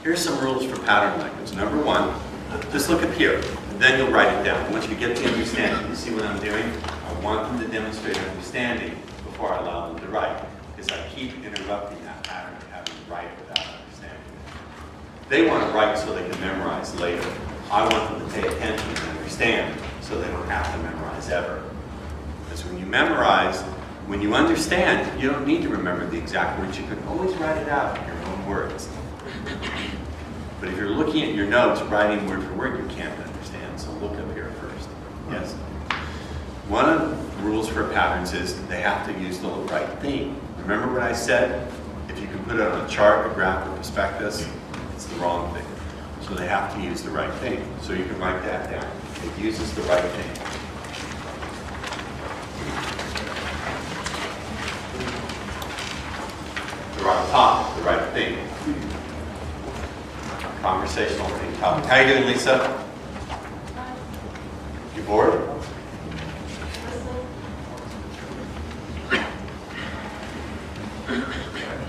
Here's some rules for pattern language. Number one, just look up here, and then you'll write it down. I want you to get the understanding. You see what I'm doing? I want them to demonstrate understanding before I allow them to write, because I keep interrupting that pattern of having to write without understanding. They want to write so they can memorize later. I want them to pay attention and understand so they don't have to memorize ever. Because when you memorize, when you understand, you don't need to remember the exact words. You can always write it out in your own words. But if you're looking at your notes, writing word for word, you can't understand. So look up here first. Yes? One of the rules for patterns is they have to use the right thing. Remember what I said? If you can put it on a chart, a graph, or prospectus, it's the wrong thing. So they have to use the right thing. So you can write that down. It uses the right thing. The right topic, the right thing. Conversational thing topic. How are you doing, Lisa? You bored?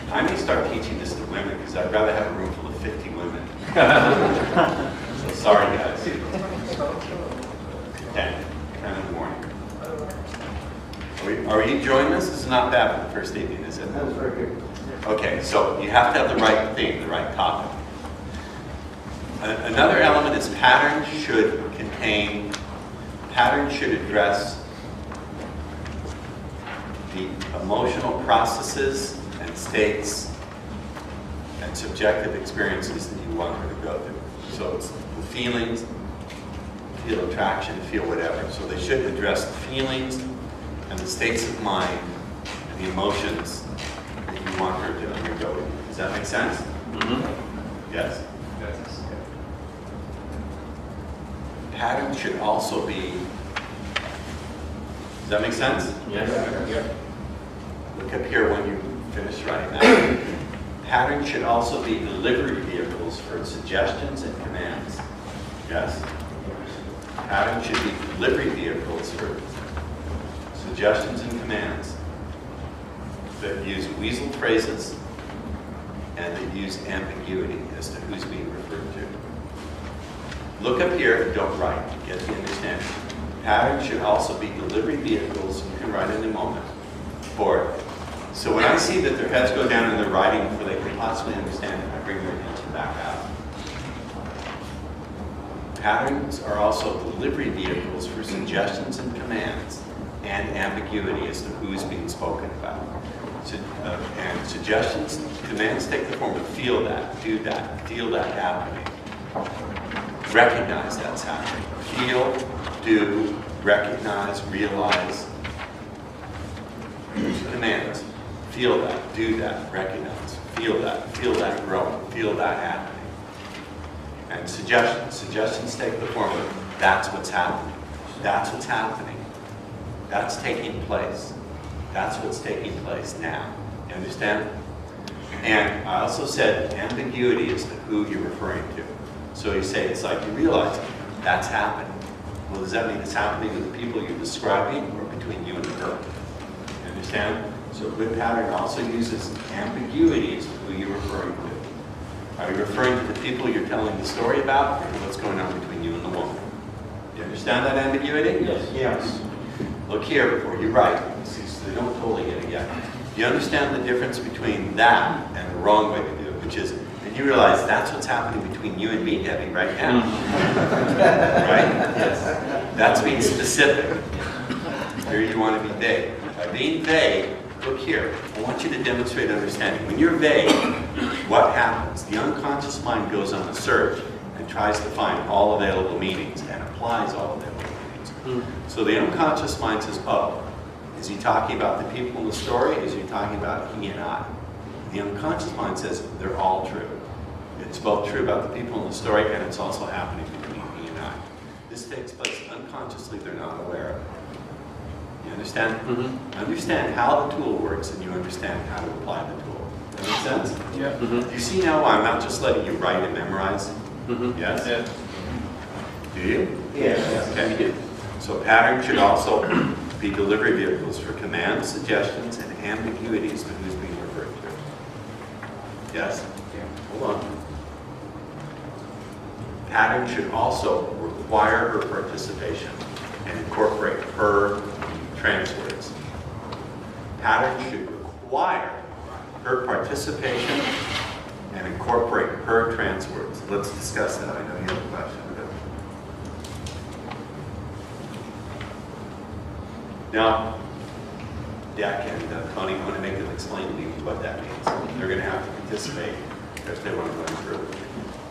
I may start teaching this to women because I'd rather have a room full of 50 women. So sorry, guys. 10 in the morning. Are you enjoying this? This is not bad for the first evening, is it? That was very good. Okay, so you have to have the right thing, the right topic. Another element is patterns should address the emotional processes and states and subjective experiences that you want her to go through. So it's the feelings, feel attraction, feel whatever. So they should address the feelings and the states of mind and the emotions that you want her to undergo. Does that make sense? Mm-hmm. Yes. Yes. Pattern should also be, does that make sense? Yes. Yeah. Look up here when you finish writing that. Pattern should also be delivery vehicles for suggestions and commands. Yes? Pattern should be delivery vehicles for suggestions and commands that use weasel phrases and that use ambiguity as to who's being referred to. Look up here and don't write. Get the understanding. Patterns should also be delivery vehicles, you can write in a moment, for it. So when I see that their heads go down and they're writing before they can possibly understand it, I bring their attention back out. Patterns are also delivery vehicles for suggestions and commands and ambiguity as to who's being spoken about. So, and suggestions, commands take the form of feel that, do that, feel that happening. Recognize that's happening. Feel, do, recognize, realize. Commands. Feel that, do that, recognize, feel that growing, feel that happening. And suggestions take the form of that's what's happening. That's what's happening. That's taking place. That's what's taking place now. You understand? And I also said ambiguity is to who you're referring to. So you say, it's like you realize that's happening. Well, does that mean it's happening with the people you're describing or between you and her? You understand? So a good pattern also uses ambiguity as to who you're referring to. Are you referring to the people you're telling the story about or what's going on between you and the woman? You understand that ambiguity? Yes. Yes. Look here before you write, so they don't totally get it yet. You understand the difference between that and the wrong way to do it, which is, and you realize that's what's happening between you and me, Debbie, right now. Right? Yes. That's being specific. Here you want to be vague. By being vague, look here. I want you to demonstrate understanding. When you're vague, what happens? The unconscious mind goes on a search and tries to find all available meanings and applies all available meanings. So the unconscious mind says, oh, is he talking about the people in the story? Is he talking about he and I? The unconscious mind says they're all true. It's both true about the people in the story and it's also happening between he and I. This takes place unconsciously, they're not aware of it. You understand? Mm-hmm. Understand how the tool works and you understand how to apply the tool. Does that make sense? Yeah. Mm-hmm. Do you see now why I'm not just letting you write and memorize? Mm-hmm. Yes? Yeah. Do you? Yes. Okay. So patterns should also be delivery vehicles for commands, suggestions, and ambiguities to who's being referred to. Yes? Yeah. Hold on. pattern should also require her participation and incorporate her trans words. Pattern should require her participation and incorporate her trans words. Let's discuss that. I know you have a question. Now, Jack and Tony, I'm going to make them explain to me what that means. They're going to have to participate if they want to go through.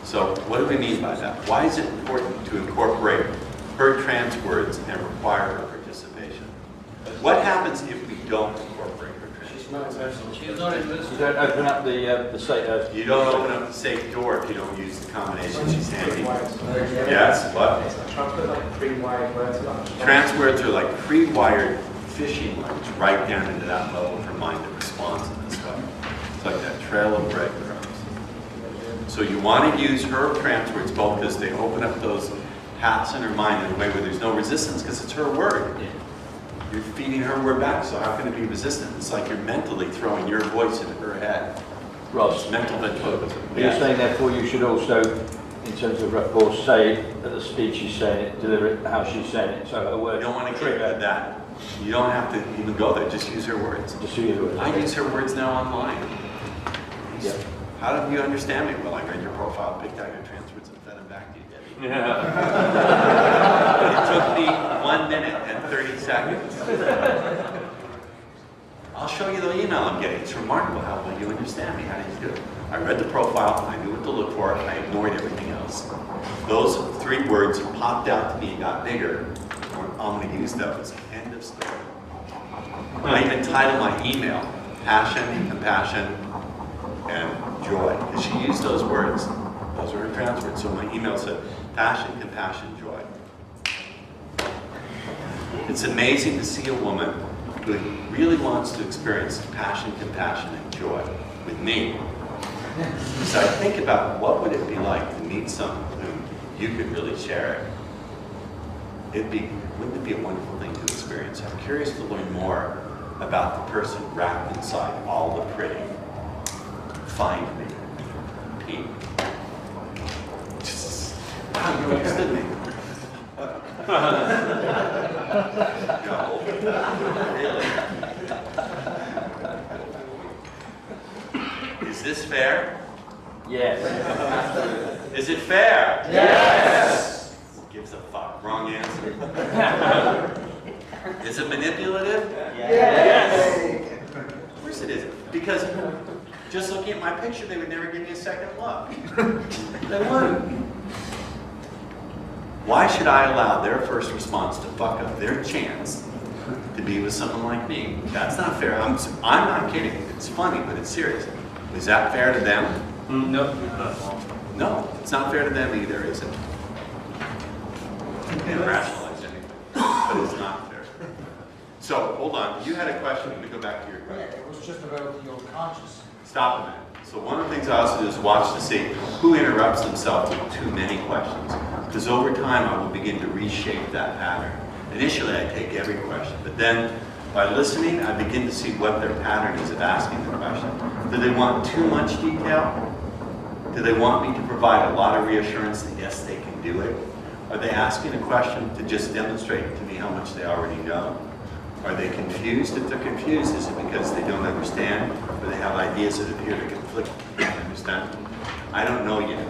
So what do we mean by that? Why is it important to incorporate her trans words and require her participation? What happens if we don't incorporate her trans words? She's not invested. You don't open up the safe. You don't open up the safe door if you don't use the combination she's handing. Yes, what? Trans words are like pre-wired fishing lines right down into that level of her mind that responds in this way. It's like that trail of breadcrumbs. So you want to use her trans words both because they open up those paths in her mind in a way where there's no resistance because it's her word. You're feeding her word back, so how can it be resistant? It's like you're mentally throwing your voice into her head. Ross, Mental ventriloquism. you're saying therefore you should also, in terms of rapport, say it at the speed she's saying it, deliver it how she's saying it, so her You words don't want to trigger that. You don't have to even go there, just use her words. Just use her words. I use her words now online. Yeah. How do you understand me? Well, I read your profile, picked out your trans words, and fed them back to you, Debbie. Yeah. It took me 1 minute and 30 seconds. I'll show you the email I'm getting. It's remarkable how well you understand me. How did you do it? I read the profile, I knew what to look for, I ignored everything else. Those 3 words popped out to me and got bigger. I'm going to use those. End of story. I even titled my email, Passion, Compassion, and Joy. Because she used those words. Those are her trans words. So my email said, Passion, Compassion, Joy. It's amazing to see a woman who really wants to experience passion, compassion, and joy with me. So I think about what would it be like to meet someone whom you could really share it. Wouldn't it be a wonderful thing to experience? I'm curious to learn more about the person wrapped inside all the pretty. Find me. Pete. Wow, you understood me. No, really. Is this fair? Yes. Is it fair? Yes. Who gives a fuck? Wrong answer. Is it manipulative? Yes. Of course it is. Because just looking at my picture, they would never give me a second look. They wouldn't. Why should I allow their first response to fuck up their chance to be with someone like me? That's not fair. I'm not kidding. It's funny, but it's serious. Is that fair to them? No. No, it's not fair to them either, is it? You can't rationalize anything, but it's not fair. So, hold on. You had a question. Let me go back to your Yeah, question. it was just about the unconscious. Stop a minute. So one of the things I also do is watch to see who interrupts themselves with too many questions. Because over time, I will begin to reshape that pattern. Initially, I take every question, but then by listening, I begin to see what their pattern is of asking the question. Do they want too much detail? Do they want me to provide a lot of reassurance that yes, they can do it? Are they asking a question to just demonstrate to me how much they already know? Are they confused? If they're confused, is it because they don't understand or they have ideas that appear to conflict? Understand? I don't know yet.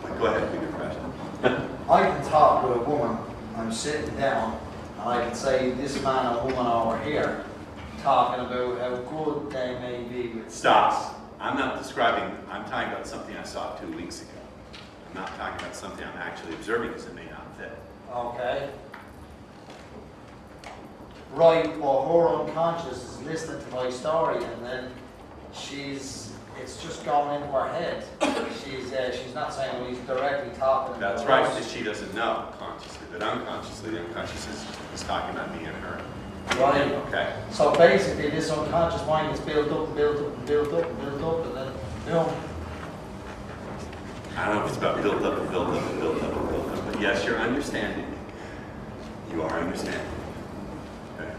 But go ahead with your question. I can talk with a woman, I'm sitting down, and I can say this man and woman over here talking about how good they may be with Stop. I'm not describing, I'm talking about something I saw 2 weeks ago. I'm not talking about something I'm actually observing because it may not fit. Okay. Right, well, her unconscious is listening to my story, and then it's just going into her head. She's not saying when he's directly talking. That's to right, us. because she doesn't know consciously, but unconsciously, the unconscious is talking about me and her. Right. Okay. So basically, this unconscious mind is built up and built up and built up and built up, and then, I don't know if it's about build up and build up and build up and build up, but yes, you're understanding me. You are understanding. Okay.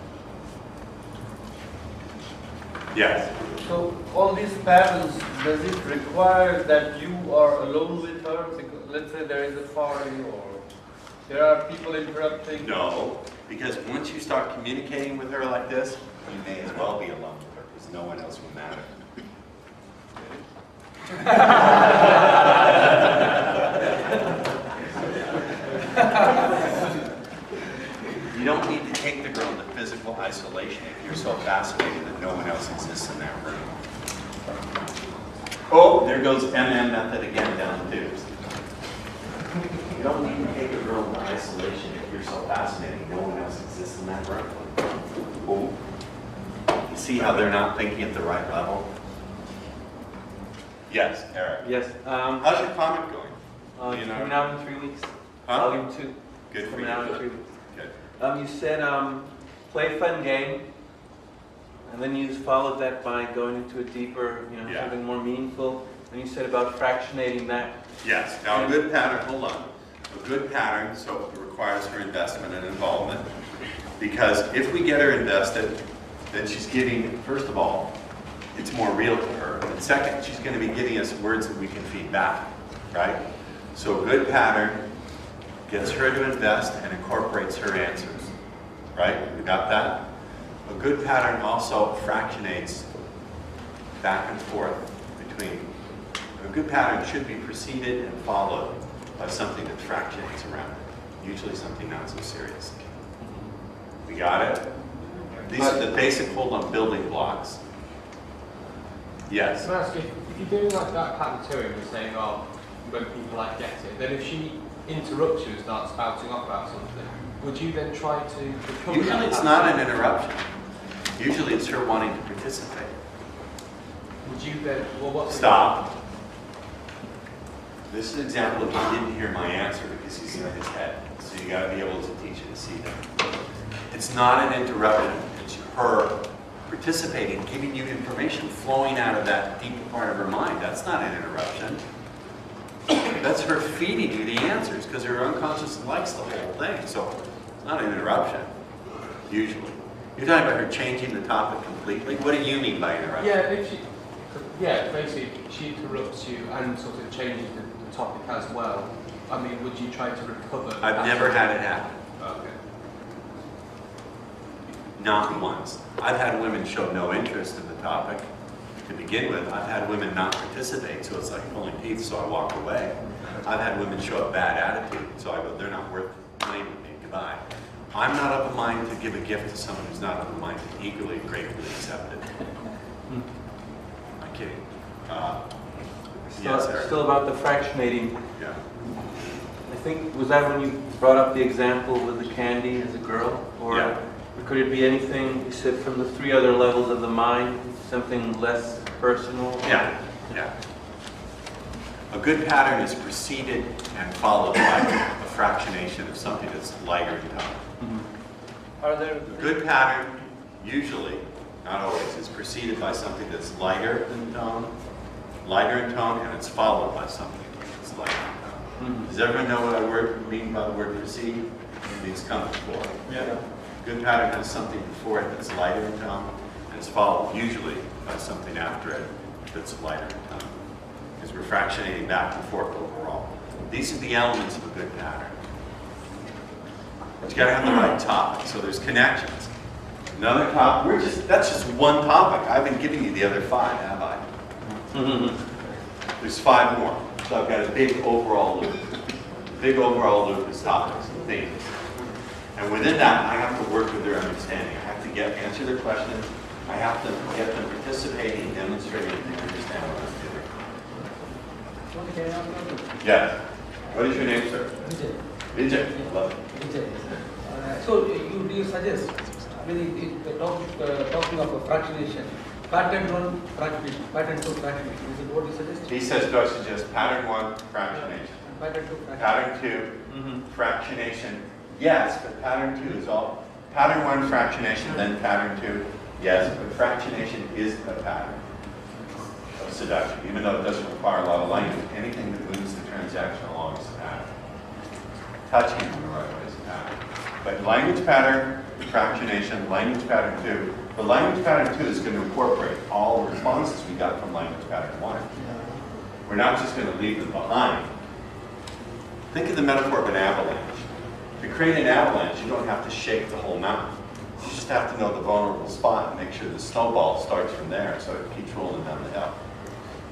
Yes. So all these patterns, does it require that you are alone with her? Because let's say there is a party or there are people interrupting. No, because once you start communicating with her like this, you may as well be alone with her, because no one else will matter. You don't need to take the girl into physical isolation if you're so fascinated that no one else exists in that room. Oh, there goes MM method again down the tubes. You don't need to take a girl into isolation if you're so fascinating no one else exists in that room. Oh. You see how they're not thinking at the right level? Yes, Eric. Yes. How's your comic going? It's coming out in 3 weeks. Huh? Volume 2. Good for Coming you. out in 3 weeks. Good. You said play a fun game, and then you followed that by going into a deeper, Yeah. something more meaningful. And you said about fractionating that. Yes. Now a good pattern, hold on. A good pattern, so it requires her investment and involvement. Because if we get her invested, then she's getting, first of all, it's more real to her. And second, she's going to be giving us words that we can feed back, right? So a good pattern gets her to invest and incorporates her answers, right? We got that? A good pattern also fractionates back and forth between. A good pattern should be preceded and followed by something that fractionates around it, usually something not so serious. We got it? These are the basic hold-on building blocks. Yes? Can I ask you, if you're doing like that pattern to him and saying, oh, when people like get it, then if she interrupts you and starts spouting off about something, would you then try to recover Usually that it's pattern? not an interruption. Usually it's her wanting to participate. Would you then, well, what's Stop. This is an example of he didn't hear my answer because he's in his head. So you got to be able to teach him to see that. It's not an interruption. It's her participating, giving you information flowing out of that deep part of her mind. That's not an interruption. That's her feeding you the answers because her unconscious likes the whole thing. So it's not an interruption, usually. You're talking about her changing the topic completely? What do you mean by interruption? Yeah, if she, yeah, basically she interrupts you and sort of changes the topic as well. I mean, would you try to recover? I've never had it happen. Okay. Not once. I've had women show no interest in the topic to begin with. I've had women not participate, so it's like pulling teeth, so I walk away. I've had women show a bad attitude, so I go, they're not worth playing with me, goodbye. I'm not of a mind to give a gift to someone who's not of a mind to eagerly, gratefully accept it. I'm kidding. Yes, Eric. Still about the fractionating. Yeah. I think, was that when you brought up the example with the candy as a girl? Or Yeah. could it be anything, you said, from the 3 other levels of the mind, something less personal? Yeah, yeah. A good pattern is preceded and followed by a fractionation of something that's lighter in tone. Are there, A good pattern, usually, not always, is preceded by something that's lighter in tone, and it's followed by something that's lighter in tone. Does everyone know what I mean by the word precede? It means come before. yeah. Good pattern has something before it that's lighter in tone, and it's followed usually by something after it that's lighter in tone. Because we're fractionating back and forth overall. These are the elements of a good pattern. But you gotta have the right topic, so there's connections. Another topic, that's just one topic. I haven't given you the other 5, have I? There's 5 more. So I've got a big overall loop. The big overall loop is topics and themes. And within that, I have to work with their understanding. I have to answer their questions. I have to get them participating, demonstrating that they understand what I'm doing. Yes. What is your name, sir? Vijay. Love it. So you suggest, when talking of a fractionation, pattern 1 fractionation, pattern 2 fractionation, is it what you suggest? He says, do I suggest pattern 1, fractionation? Pattern 2 fractionation. Pattern 2, fractionation. Yes, but pattern 2 is all. Pattern 1, fractionation, then pattern 2. Yes, but fractionation is a pattern of seduction, even though it doesn't require a lot of language. Anything that moves the transaction along is a pattern. Touching in the right way is a pattern. But language pattern, fractionation, language pattern 2. The language pattern 2 is going to incorporate all the responses we got from language pattern 1. We're not just going to leave them behind. Think of the metaphor of an avalanche. To create an avalanche, you don't have to shake the whole mountain. You just have to know the vulnerable spot and make sure the snowball starts from there so it keeps rolling down the hill.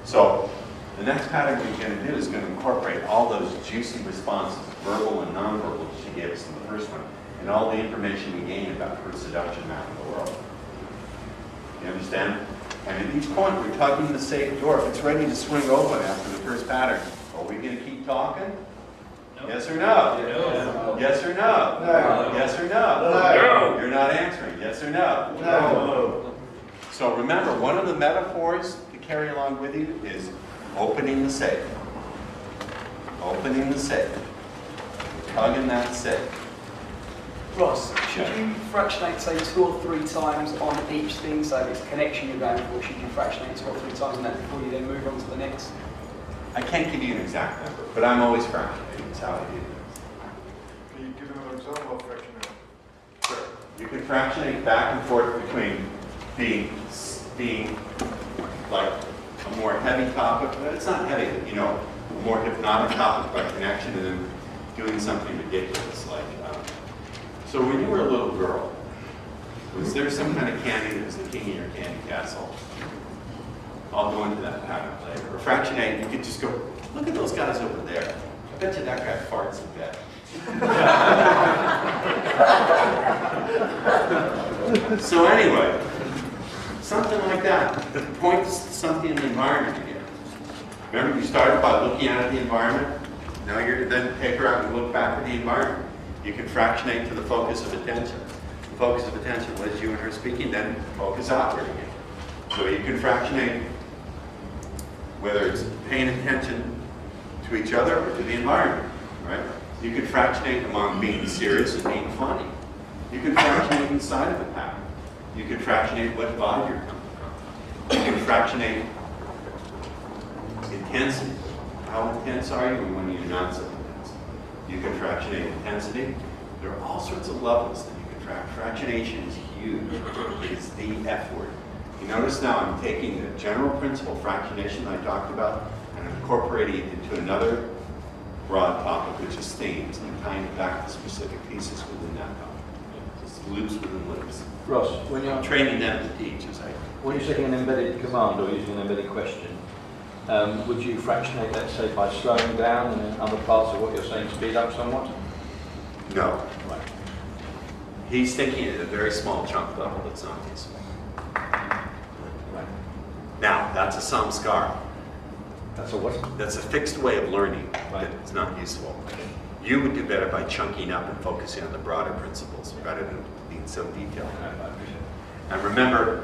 So the next pattern we're going to do is going to incorporate all those juicy responses, verbal and nonverbal, that she gave us in the first one, and all the information we gained about her seduction map of the world. You understand? And at each point, we're tugging the safe door. If it's ready to swing open after the first pattern, are we going to keep talking? No. Yes or no? No. Yes or no? No. Yes or no? No. You're not answering. Yes or no? No. So remember, one of the metaphors to carry along with you is opening the safe. Opening the safe. Tugging that safe. Ross, should you fractionate, say, 2 or 3 times on each thing? So if it's connection you're going for, should you fractionate 2 or 3 times on that before you then move on to the next? I can't give you an exact number, but I'm always fractionating. That's how I do this. Can you give another example of fractionation? Sure. You can fractionate back and forth between being like a more heavy topic, but it's not heavy, you know, a more hypnotic topic by connection, and then doing something ridiculous like, so when you were a little girl, was there some kind of candy that was the king of your candy castle? I'll go into that pattern later. Or fractionate, you could just go, look at those guys over there. I bet you that guy farts in bed. So anyway, something like that. Point to something in the environment again. Remember, you started by looking at the environment. Now you're then take her out and look back at the environment. You can fractionate to the focus of attention. The focus of attention was you and her speaking, then focus outward again. So you can fractionate whether it's paying attention to each other or to the environment, right? You can fractionate among being serious and being funny. You can fractionate inside of a pattern. You can fractionate what vibe you're coming from. You can fractionate intensity. How intense are you and when you're not so intense? You can fractionate intensity. There are all sorts of levels that you can track. Fractionation is huge. It is the F word. You notice now I'm taking the general principle fractionation I talked about and incorporating it into another broad topic, which is themes, and tying it back to specific pieces within that topic. Just loops within loops. Ross, when I'm you're, training them to teach as I when you're taking an embedded command or using an embedded question, would you fractionate, let's say, by slowing down and then other parts of what you're saying speed up somewhat? No. Right. He's thinking at a very small chunk level that's not useful. Right. Now, that's a samskara. That's a what? That's a fixed way of learning Right. that's not useful. You would do better by chunking up and focusing on the broader principles rather than being so detailed. I appreciate it. And remember,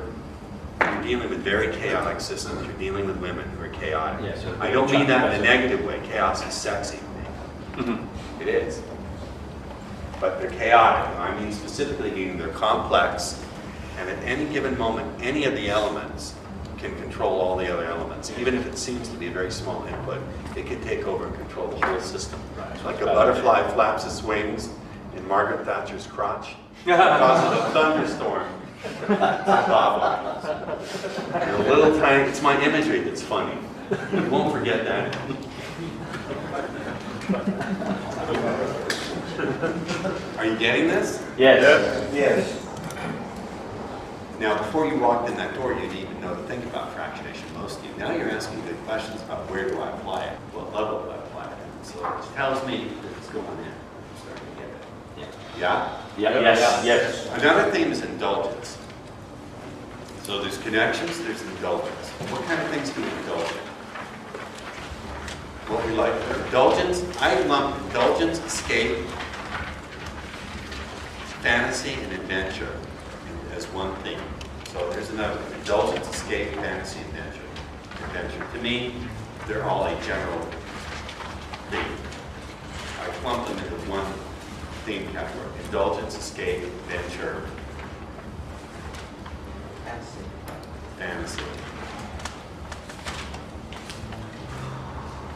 you're dealing with very chaotic systems. You're dealing with women who are chaotic. Yeah, so I don't mean that in a chunky negative way. Chaos is sexy. It is. But they're chaotic. I mean specifically meaning they're complex, and at any given moment, any of the elements can control all the other elements. Even if it seems to be a very small input, it can take over and control the whole system. Right. Like a butterfly flaps its wings in Margaret Thatcher's crotch. It causes a thunderstorm. And a little tiny, it's my imagery that's funny. You won't forget that. Are you getting this? Yes. Yes. Now, before you walked in that door, you didn't even know to think about fractionation, most of you. Now you're asking good questions about where do I apply it? What level do I apply it at? So it tells me that it's going in. I'm starting to get it. Yeah? Yeah, yes, yes. Another theme is indulgence. So there's connections, there's indulgence. What kind of things do we indulge in? What we like. Indulgence, I lump indulgence, escape, fantasy, and adventure as one theme. So there's another. Indulgence, escape, fantasy, adventure. To me, they're all a general theme. I clump them into one theme category. Indulgence, escape, adventure, fantasy.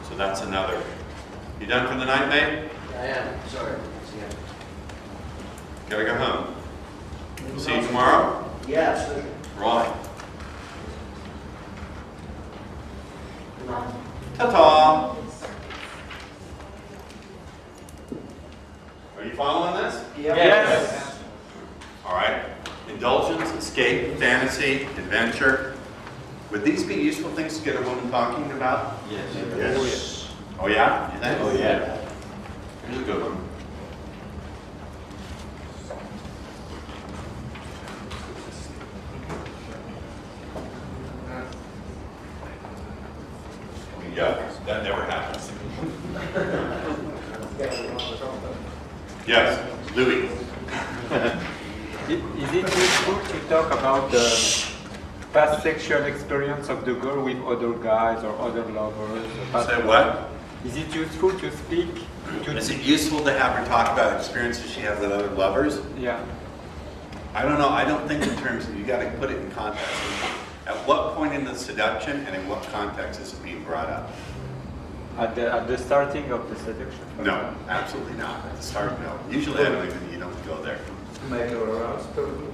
So that's another. You done for the night, babe? I am, sorry. Gotta go home. See you tomorrow? Yeah, absolutely. Right. Ta-ta! Are you following this? Yes. All right. Indulgence, escape, fantasy, adventure. Would these be useful things to get a woman talking about? Yes. Yes. Oh yeah? You think? Oh, yeah. Here's a good one. Yeah, that never happens. Yes, Louis. Is it useful to talk about the past sexual experience of the girl with other guys or other lovers? Say what? Is it useful to speak? Is it useful to have her talk about experiences she has with other lovers? Yeah. I don't know. I don't think in terms of, you got to put it in context. At what point in the seduction and in what context is it being brought up? At the starting of the seduction? No, absolutely not. At the start, no. Usually I don't even, you don't go there. To make her aroused, probably.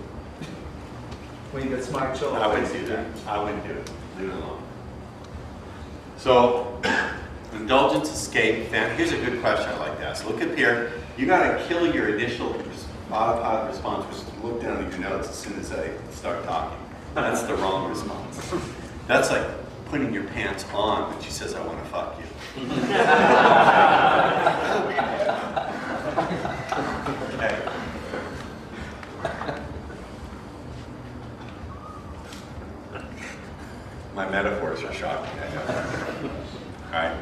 When you get smart show. I wouldn't do that. I wouldn't do it. Leave it alone. So, indulgence, escape, here's a good question I like to ask. Look up here. You got to kill your initial autopilot response, which is to look down at your notes as soon as I start talking. That's the wrong response. That's like putting your pants on when she says, I want to fuck you. Okay. My metaphors are shocking, I know. All right.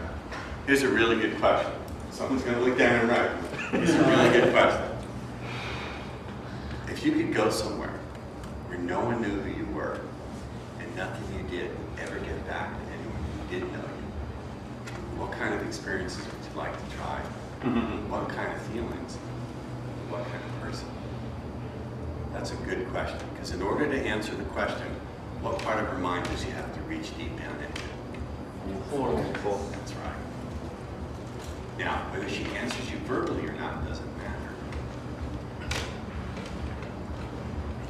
Here's a really good question. Someone's going to look down and write. Here's a really good question. If you could go somewhere where no one knew who you were and nothing you did would ever get back to anyone who did know you, what kind of experiences would you like to try? What kind of feelings? What kind of person? That's a good question, because in order to answer the question, what part of her mind does she have to reach deep down into? That's right. Now, whether she answers you verbally or not doesn't matter.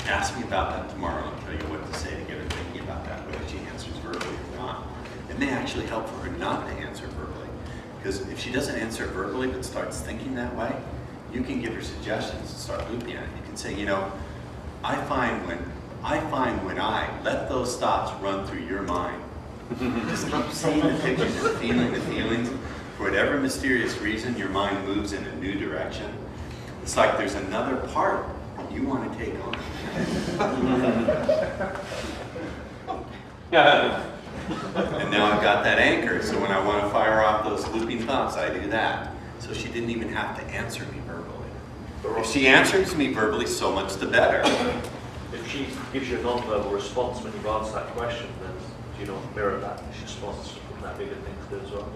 Ask me about that tomorrow. I'll tell you what to say to get her thinking about that, whether she answers verbally or not. It may actually help for her not to answer verbally. Because if she doesn't answer verbally but starts thinking that way, you can give her suggestions and start looping at it. You can say, you know, I find when I let those thoughts run through your mind, just keep seeing the pictures and feeling the feelings, for whatever mysterious reason your mind moves in a new direction. It's like there's another part that you want to take on. And now I've got that anchor, so when I want to fire off those looping thoughts, I do that. So she didn't even have to answer me verbally. If she answers me verbally, so much the better. If she gives you a non-verbal response when you've answered that question, then do you not mirror that response from that bigger thing to do as well?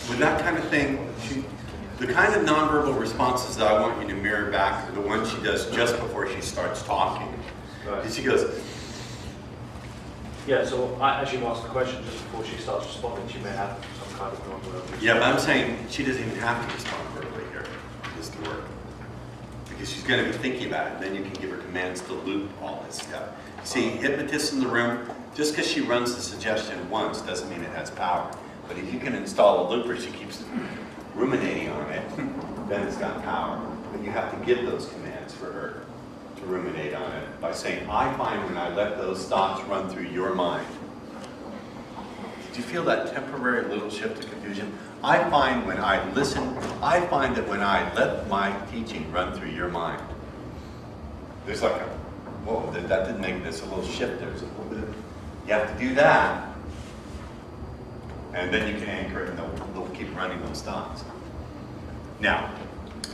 With that kind of thing, the kind of nonverbal responses that I want you to mirror back are the ones she does just before she starts talking. Right. And she goes, yeah, so as you ask the question just before she starts responding, she may have some kind of non-verbal response. yeah, but I'm saying she doesn't even have to respond verbally here for this to work. Because she's going to be thinking about it, and then you can give her commands to loop all this stuff. See, hypnotists in the room, just because she runs the suggestion once doesn't mean it has power. But if you can install a looper, she keeps ruminating on it, then it's got power. But you have to give those commands for her to ruminate on it by saying, I find when I let those thoughts run through your mind. Did you feel that temporary little shift of confusion? I find when I listen, I find that when I let my teaching run through your mind, there's like a, whoa, that didn't make this a little shift. There's a little bit of, you have to do that. And then you can anchor it and they'll keep running those thoughts. Now,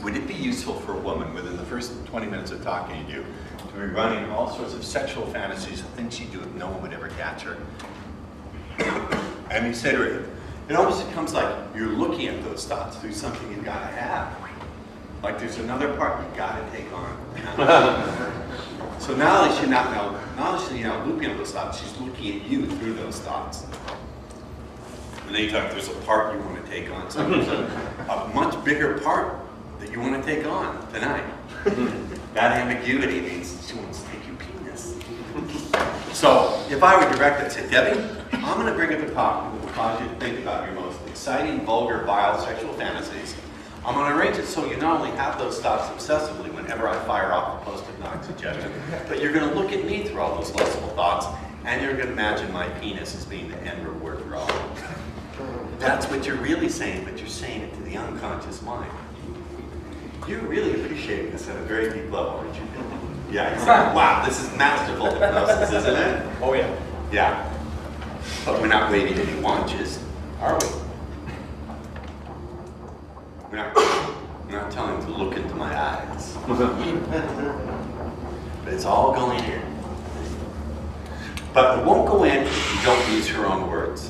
would it be useful for a woman within the first 20 minutes of talking to you to be running all sorts of sexual fantasies and things she'd do if no one would ever catch her? And you say to her, it almost becomes like you're looking at those thoughts through something you've got to have. Like there's another part you've got to take on. So now that she's not looping at those thoughts, she's looking at you through those thoughts. And then you talk, there's a part you want to take on. So there's a much bigger part that you want to take on tonight. That ambiguity means she wants to take your penis. So if I were directed to Debbie, I'm going to bring up a topic that will cause you to think about your most exciting, vulgar, vile sexual fantasies. I'm going to arrange it so you not only have those thoughts obsessively whenever I fire off a post-hypnotic suggestion, but you're going to look at me through all those lustful thoughts, and you're going to imagine my penis as being the end reward for all. That's what you're really saying, but you're saying it to the unconscious mind. You're really appreciating this at a very deep level, aren't you? Yeah, it's like, wow, this is masterful hypnosis, isn't it? Oh yeah. Yeah. But we're not waving any wanches, are we? We're not telling them to look into my eyes. But it's all going in. But it won't go in if you don't use her own words.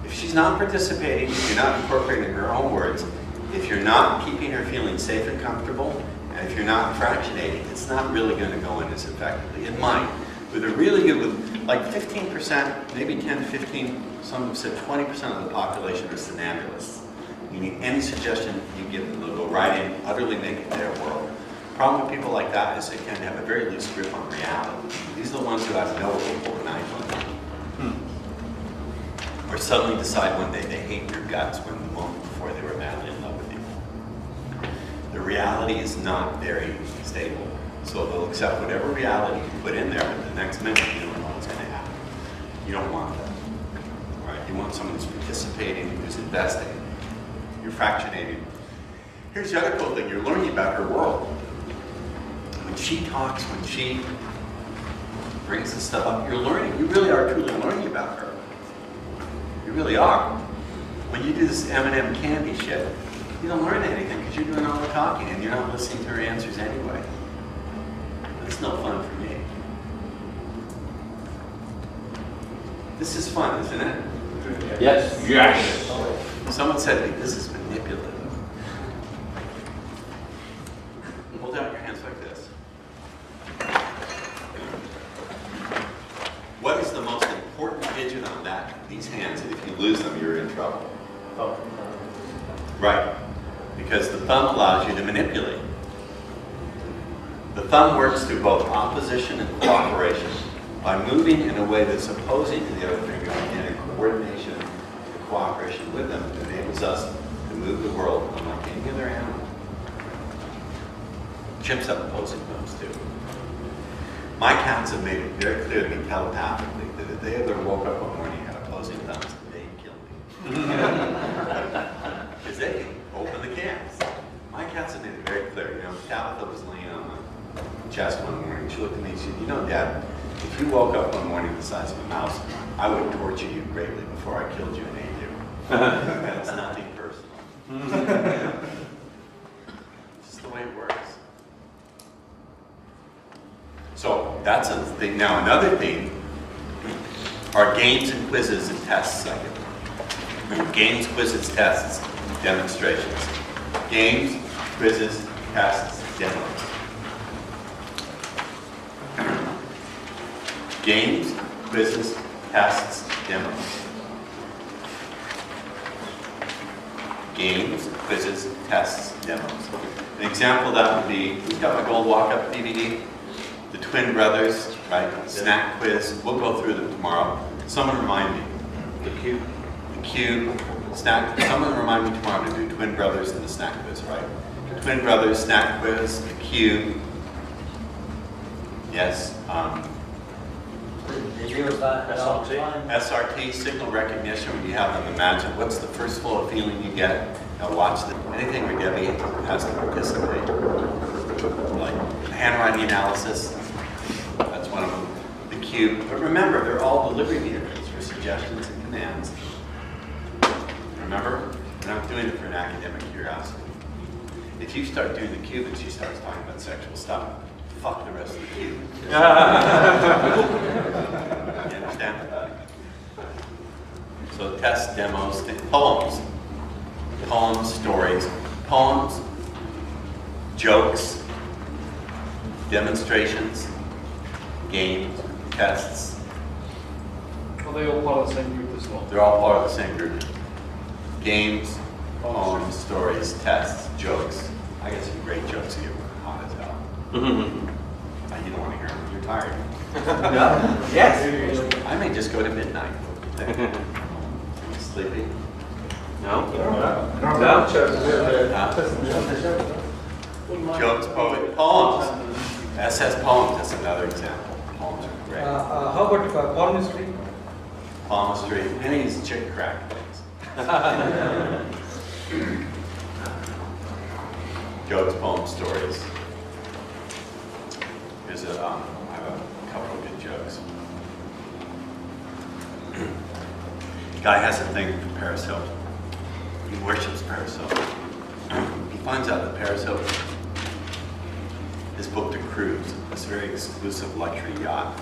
If she's not participating, if you're not incorporating her own words, if you're not keeping her feeling safe and comfortable, and if you're not fractionating, it's not really going to go in as effectively. It might. With a really good, with like 15%, maybe 10 to 15, some have said 20% of the population are somnambulists. Meaning any suggestion you give them, they'll go right in, utterly make it their world. The problem with people like that is they tend to have a very loose grip on reality. These are the ones who have no hope knife on them. Or suddenly decide one day they hate your guts when the moment before they were madly in love with you. The reality is not very stable. So they'll accept whatever reality you put in there, but the next minute you don't know what's going to happen. You don't want that. Right? You want someone who's participating, who's investing. You're fractionating. Here's the other cool thing, you're learning about her world. When she talks, when she brings this stuff up, you're learning. You really are truly learning about her. You really are. When you do this M&M candy shit, you don't learn anything because you're doing all the talking and you're not listening to her answers anyway. That's no fun for me. This is fun, isn't it? Yes. Yes. Someone said to me, this is manipulative. Hold out your hands like this. What is the most important digit on these hands? And if you lose them, you're in trouble. Right. Because the thumb allows you to manipulate. The thumb works through both opposition and cooperation. By moving in a way that's opposing to the other finger and in coordination and cooperation with them, it enables us to move the world unlike any other animal. Chimps have opposing thumbs too. My cats have made it very clear to me telepathically that if they ever woke up one morning and had opposing thumbs, they'd kill me. Because they can open the cans. My cats have made it very clear. You know, Tabitha was laying on my chest one morning. She looked at me and she said, you know, Dad, if you woke up one morning the size of a mouse, I would torture you greatly before I killed you and ate you. And it's nothing personal. It's just the way it works. So that's a thing. Now another thing are games and quizzes and tests I give. Games, quizzes, tests, demonstrations. Games, quizzes, tests, demos. Games, quizzes, tests, demos. Games, quizzes, tests, demos. An example of that would be, who's got my gold walk-up DVD? The Twin Brothers, right? Snack quiz. We'll go through them tomorrow. Someone remind me. The cube. The cube. Snack. Someone remind me tomorrow to do Twin Brothers and the snack quiz, right? Twin Brothers, snack quiz, the cube. Yes. They use that all the time. SRT, signal recognition, when you have them imagine what's the first flow of feeling you get. Now watch them. Anything where Debbie has to participate. Like handwriting analysis, that's one of them. The cube. But remember, they're all delivery vehicles for suggestions and commands. Remember? We're not doing it for an academic curiosity. If you start doing the cube and she starts talking about sexual stuff, fuck the rest of the cube. You understand? So tests, demos, poems. Poems, stories. Poems, jokes, demonstrations, games, tests. Are they all part of the same group as well? They're all part of the same group. Games, poems, stories, tests, jokes. I got some great jokes here. Hot as hell. Yeah. Yes. I may just go to midnight. What do you think? Sleepy? No? No. Jokes, poems. SS poems, that's another example. Poems are great. How about palmistry? Palmistry, pennies, chick crack things. Jokes, poems, stories. Here's I have a couple of good jokes. Guy has a thing for Paris Hilton. He worships Paris Hilton. He finds out that Paris Hilton has booked a cruise, this very exclusive luxury yacht.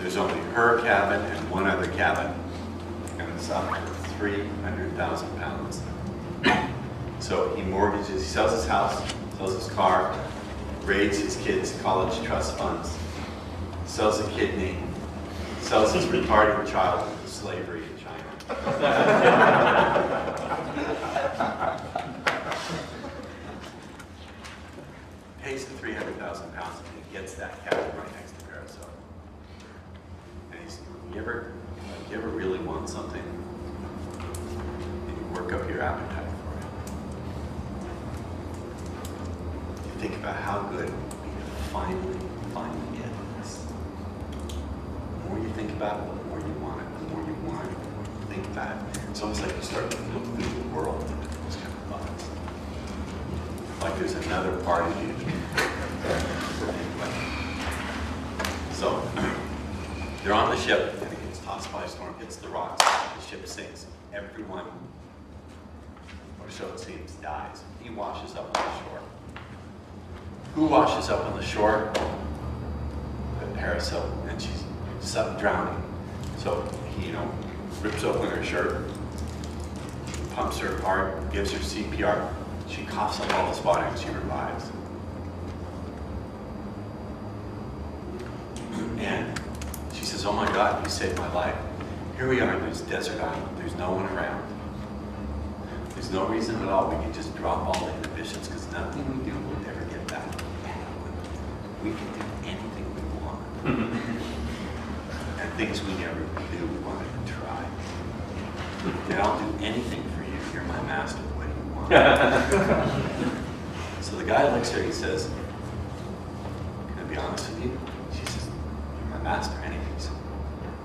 There's only her cabin and one other cabin, and it's up for 300,000 pounds. So he mortgages, he sells his house, sells his car, raids his kids' college trust funds, sells a kidney, sells his retarded child into slavery in China. Pays the 300,000 pounds and he gets that cabin right next to Paris Hilton. And he's, you ever really want something? And you work up your appetite for it. You think about how good it would be to finally get this. The more you think about it, the more you want it. The more you want it, the more you think about it. It's almost like you start to look through the world and those kind of thoughts. Like there's another part of you. So, they're on the ship, and it gets tossed by a storm, hits the rocks, the ship sinks. Everyone, or so it seems, dies. He washes up on the shore. Who washes up on the shore? The Paris Hilton, and she's drowning. So he, rips open her shirt, pumps her heart, gives her CPR. She coughs up all this water and she revives. And she says, "Oh my God, you saved my life." Here we are on this desert island. There's no one around. There's no reason at all. We can just drop all the inhibitions because nothing we do will ever get back. We can do anything we want. And things we never do, we want to try. And I'll do anything for you. You're my master. What do you want? So the guy looks at her, he says, "Can I be honest with you?" She says, "You're my master." Anything. He said,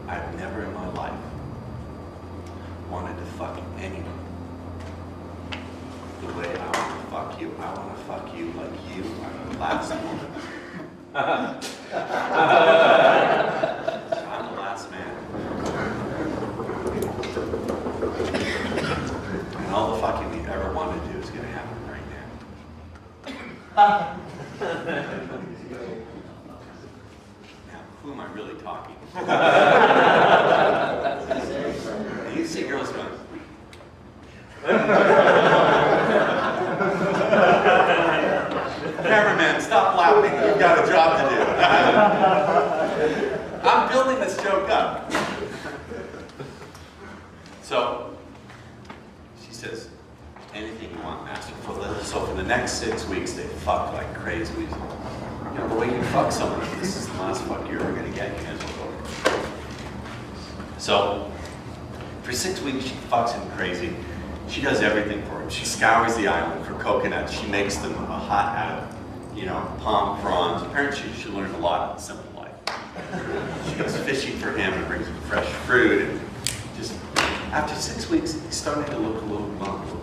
"I've never in my life wanted to fuck anyone the way I want to fuck you. I want to fuck you like you are the last woman." I'm the last man. And all the fucking we ever want to do is going to happen right now. Now, who am I really talking? And you see girls going, "Cameraman, stop laughing. You've got a job to do." I'm building this joke up. So she says, "Anything you want, master." So for the next 6 weeks, they fuck like crazy. The way you fuck someone, if this is the last fuck you're ever going to get, you guys will go. So for 6 weeks, she fucks him crazy. She does everything for him. She scours the island for coconuts. She makes them a hut out of, palm fronds. Apparently, she learned a lot in Simple Life. She goes fishing for him and brings him fresh fruit. And just after 6 weeks, he's starting to look a little glum, a little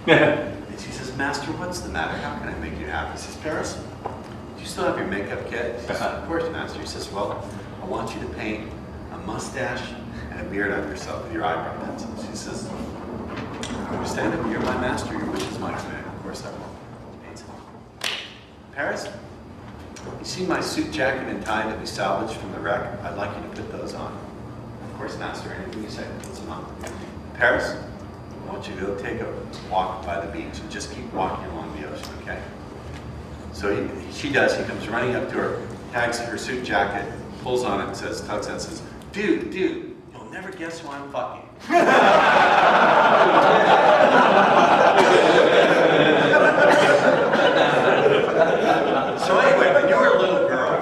bored. And she says, "Master, what's the matter? How can I make you happy?" He says, "Paris, do you still have your makeup kit?" She says, "Of course, master." He says, "Well, I want you to paint a mustache and a beard on yourself with your eyebrow pencil." She says, "I understand it. You're my master. Your wish is my command. Of course I will." Paints it. "Paris, you see my suit, jacket, and tie that we salvaged from the wreck? I'd like you to put those on." "Of course, master. Anything you say, puts them on." "Paris, I want you to go take a walk by the beach and just keep walking along the ocean, okay?" So she does. He comes running up to her, tags her suit jacket, pulls on it, and says, tugs out, says, dude, you'll never guess who I'm fucking." So anyway, when you were a little girl,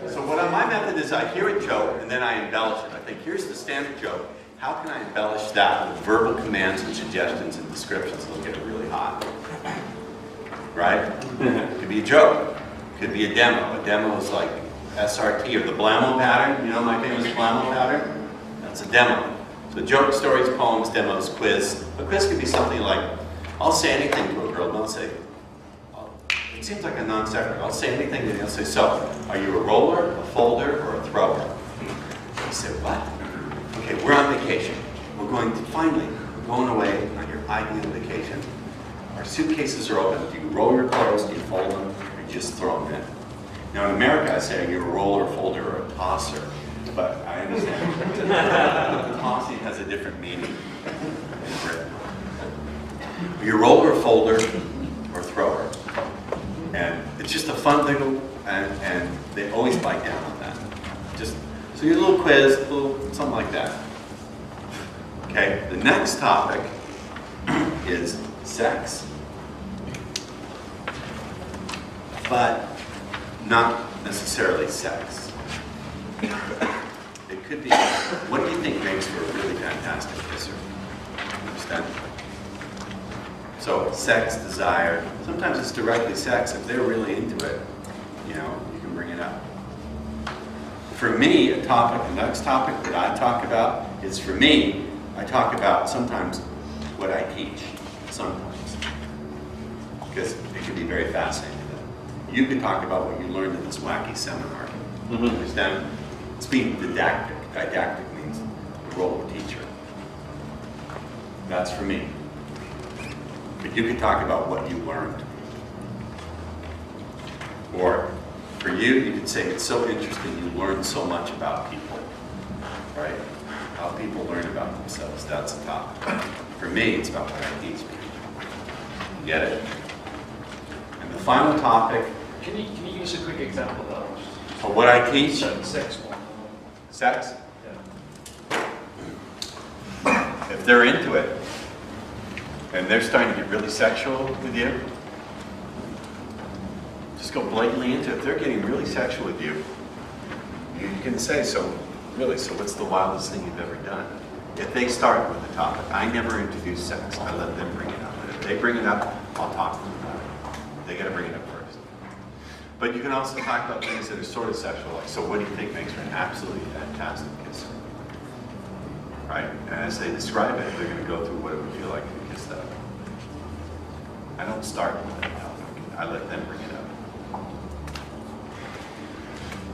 So my method is I hear a joke and then I embellish it. I think, here's the standard joke. How can I embellish that with verbal commands and suggestions and descriptions that'll get it really hot? Right? It could be a joke. It could be a demo. A demo is like SRT or the Blamo pattern. You know my famous Blamo pattern? That's a demo. So joke, stories, poems, demos, quiz. A quiz could be something like, I'll say anything to a girl, don't say, it seems like a non sequitur. I'll say anything and they'll say, so, are you a roller, a folder, or a thrower? I say, what? Okay, we're on vacation. We're going away on your ideal vacation. Our suitcases are open. Do you roll your clothes, do you fold them, or you just throw them in? Now in America I say, are you a roller, a folder, or a tosser? But I understand. Tossing has a different meaning in Britain. Are you a roller, a folder, or a thrower? And it's just a fun thing, and they always bite down on that. So your little quiz, something like that. Okay, the next topic is sex. But not necessarily sex. It could be, what do you think makes for a really fantastic kisser? Understand? So sex, desire, sometimes it's directly sex. If they're really into it, you can bring it up. For me, the next topic that I talk about is, for me, I talk about sometimes what I teach, sometimes. Because it can be very fascinating. You can talk about what you learned in this wacky seminar. Mm-hmm. Understand? It's being didactic. Didactic means the role of teacher. That's for me. But you can talk about what you learned. Or for you can say it's so interesting you learn so much about people. Right? How people learn about themselves. That's the topic. For me, it's about what I teach people. You get it? And the final topic. Can you give us a quick example of that? Of what I teach? Sex one. Sex? Yeah. If they're into it, and they're starting to get really sexual with you, just go blatantly into it. If they're getting really sexual with you, you can say, so what's the wildest thing you've ever done? If they start with the topic, I never introduce sex, I let them bring it up. And if they bring it up, I'll talk to them about it. They gotta bring it up first. But you can also talk about things that are sort of sexual, like, so what do you think makes for an absolutely fantastic kiss? Right? And as they describe it, they're gonna go through what it would feel like to kiss them. I don't start with that topic, I let them bring it up.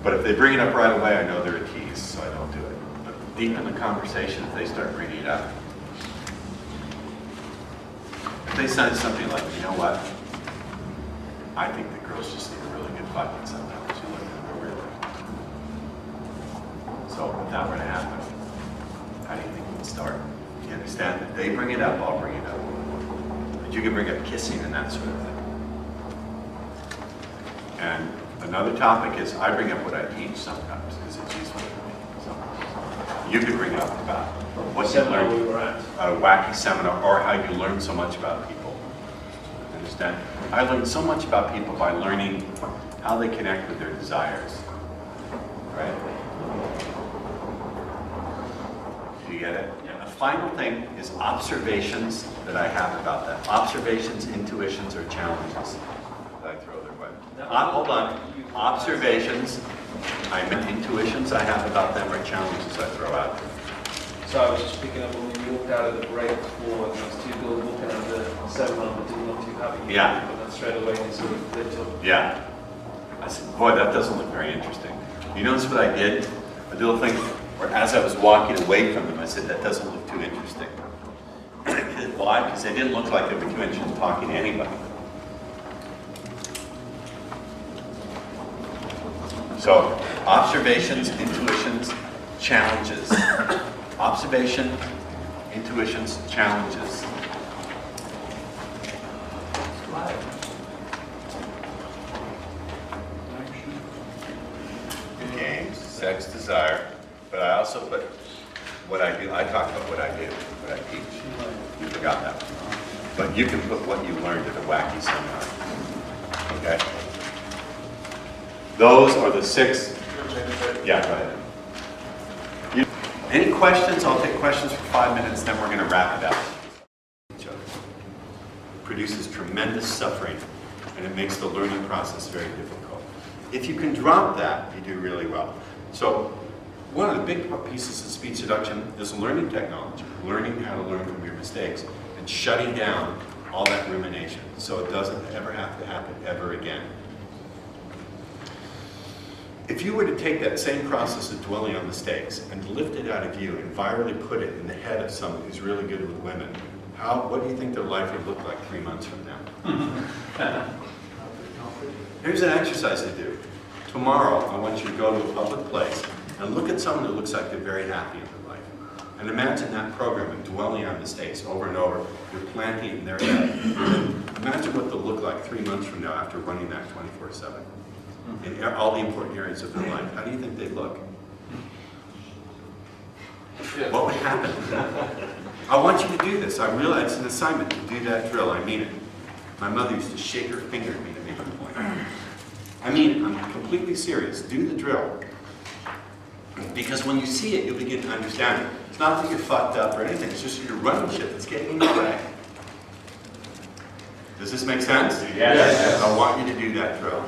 But if they bring it up right away, I know they're a tease, so I don't do it. But deep in the conversation, if they start bringing it up, if they say something like, you know what, I think the girls just need a really good fucking sometimes. You look at them really. So if that were to happen, how do you think it would start? You understand? If they bring it up, I'll bring it up. But you can bring up kissing and that sort of thing. And another topic is, I bring up what I teach sometimes because it's useful for me. So you could bring up about what you learned at a wacky seminar, or how you learn so much about people. Understand? I learned so much about people by learning how they connect with their desires. Right? Do you get it? Yeah. The final thing is observations that I have about them. Observations, intuitions, or challenges that I throw their way. Hold on. Observations, I meant intuitions I have about them, or challenges I throw out there. So I was just picking up when we walked out of the break for those two girls walking out of the seminar but didn't look too happy. Yeah. But then straight away they sort of lit up. Yeah. I said, boy, that doesn't look very interesting. You notice what I did? A little thing where as I was walking away from them, I said, that doesn't look too interesting. Why? Because they didn't look like they were too interested in talking to anybody. So, observations, intuitions, challenges. Observation, intuitions, challenges. Games, sex, desire. But what I do, I talk about what I do, what I teach. You forgot that one. But you can put what you learned at a wacky seminar. Okay? Those are the 6. Yeah, go ahead. Any questions? I'll take questions for 5 minutes, then we're going to wrap it up. It produces tremendous suffering, and it makes the learning process very difficult. If you can drop that, you do really well. So one of the big pieces of speech seduction is learning technology, learning how to learn from your mistakes, and shutting down all that rumination so it doesn't ever have to happen ever again. If you were to take that same process of dwelling on mistakes and lift it out of you and virally put it in the head of someone who's really good with women, what do you think their life would look like 3 months from now? Here's an exercise to do. Tomorrow, I want you to go to a public place and look at someone that looks like they're very happy in their life. And imagine that program of dwelling on mistakes over and over. You're planting it in their head. Imagine what they'll look like 3 months from now after running that 24/7. In all the important areas of their life. How do you think they'd look? What would happen? I want you to do this. I realize it's an assignment to do that drill. I mean it. My mother used to shake her finger at me to make a point. I mean it. I'm completely serious. Do the drill. Because when you see it, you'll begin to understand it. It's not that you're fucked up or anything. It's just you're running shit that's getting in the way. Does this make sense? Yes. I want you to do that drill.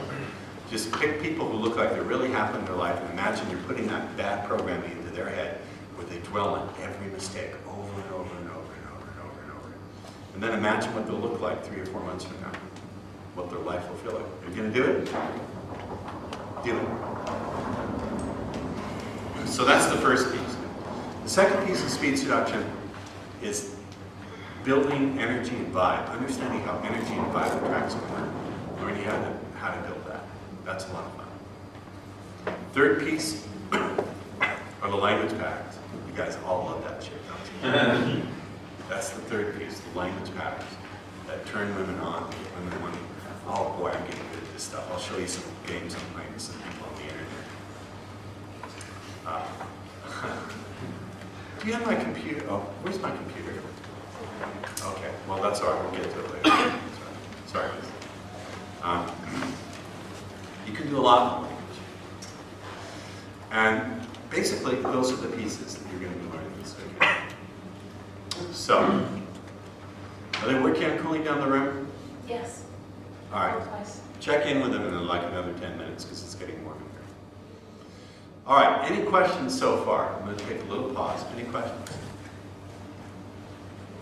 Just pick people who look like they're really happy in their life and imagine you're putting that bad programming into their head where they dwell on every mistake over and over and over and over and over and over. And then imagine what they'll look like 3 or 4 months from now. What their life will feel like. Are you going to do it? Do it. So that's the first piece. The second piece of speed seduction is building energy and vibe. Understanding how energy and vibe attracts someone. Learning how to build that. That's a lot of fun. Third piece are the language patterns. You guys all love that shit, don't you? That's the third piece, the language patterns that turn women on. Women want, oh boy, I'm getting good at this stuff. I'll show you some games I'm playing with some people on the internet. Do you have my computer? Oh, where's my computer? Okay, well that's all right. We'll get to it later. Sorry. You can do a lot of language. And basically, those are the pieces that you're going to be learning this weekend. So, are they working on cooling down the room? Yes. All right. Check in with them in like another 10 minutes because it's getting warm in here. All right, any questions so far? I'm going to take a little pause. Any questions?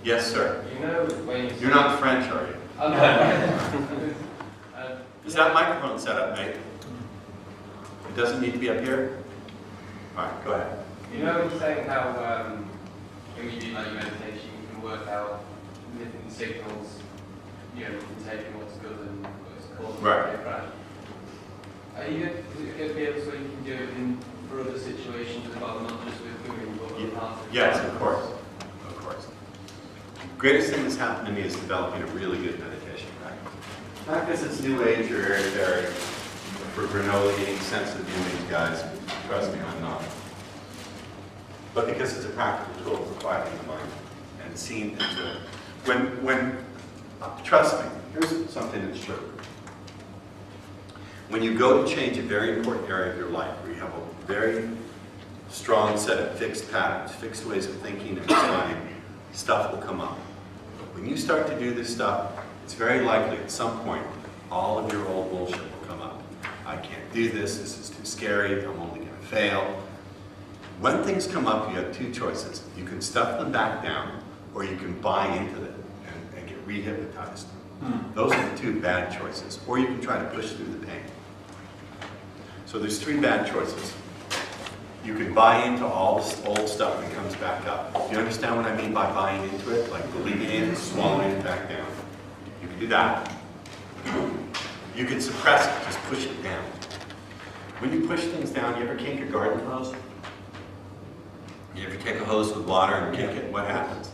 Yes, sir. You know when You're not French, are you? I'm not. Is that microphone set up, mate? It doesn't need to be up here? All right, go ahead. You know when you're saying how when you do like meditation, you can work out different signals, you know, you can take what's good and what's causing Right. a crash. Is it going to be able so you can do it for other situations as well, not just with women, but with hearts? Yes, of course. Of course. The greatest thing that's happened to me is developing a really good meditation practice. Not because it's new age or airy for granola eating sensitive new age guys. Trust me, I'm not. But because it's a practical tool for quieting the mind and seeing into it. Trust me, here's something that's true. When you go to change a very important area of your life, where you have a very strong set of fixed patterns, fixed ways of thinking and responding, stuff will come up. When you start to do this stuff, it's very likely at some point, all of your old bullshit will come up. I can't do this, this is too scary, I'm only going to fail. When things come up, you have two choices. You can stuff them back down, or you can buy into them and get re-hypnotized. Those are the two bad choices. Or you can try to push through the pain. So there's 3 bad choices. You can buy into all this old stuff that comes back up. Do you understand what I mean by buying into it? Like believing in it, swallowing it back down. You can do that. You can suppress it, just push it down. When you push things down, you ever kink a garden hose? You ever take a hose with water and kink it? What happens?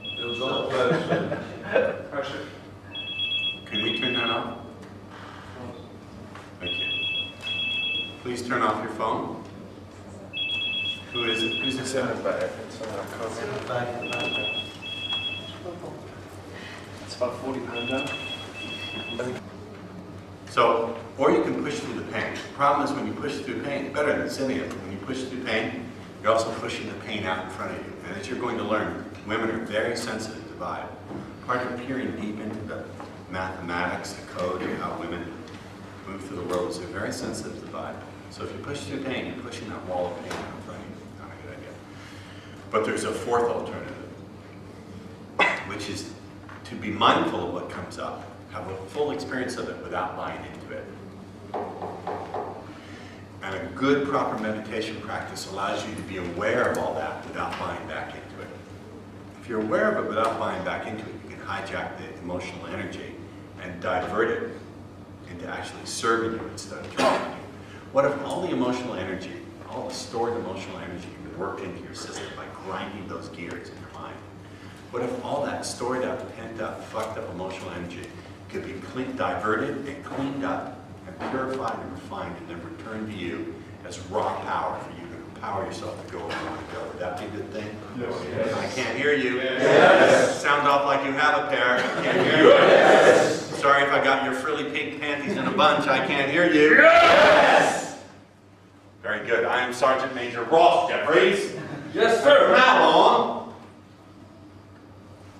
It was all pressure. Can we turn that off? Thank you. Please turn off your phone. Who is it? Who's this? It's about £40 down. So, or you can push through the pain. The problem is when you push through pain, it's better than sitting it. When you push through pain, you're also pushing the pain out in front of you. And as you're going to learn, women are very sensitive to vibe. Part of peering deep into the mathematics, the code, and how women move through the world is they're very sensitive to vibe. So if you push through pain, you're pushing that wall of pain out in front of you. Not a good idea. But there's a fourth alternative, which is to be mindful of what comes up, have a full experience of it without buying into it. And a good, proper meditation practice allows you to be aware of all that without buying back into it. If you're aware of it without buying back into it, you can hijack the emotional energy and divert it into actually serving you instead of troubling you. What if all the emotional energy, all the stored emotional energy can be worked into your system by grinding those gears in your mind? What if all that stored up, pent up, fucked up emotional energy could be diverted and cleaned up and purified and refined and then returned to you as raw power for you to empower yourself to go where you want to go? Would that be a good thing? Yes. I can't hear you. Yes. Sounds off like you have a pair. I can't hear you. Yes. Sorry if I got your frilly pink panties in a bunch. I can't hear you. Yes. Very good. I am Sergeant Major Ross Jeffries. Yes, sir. From now on,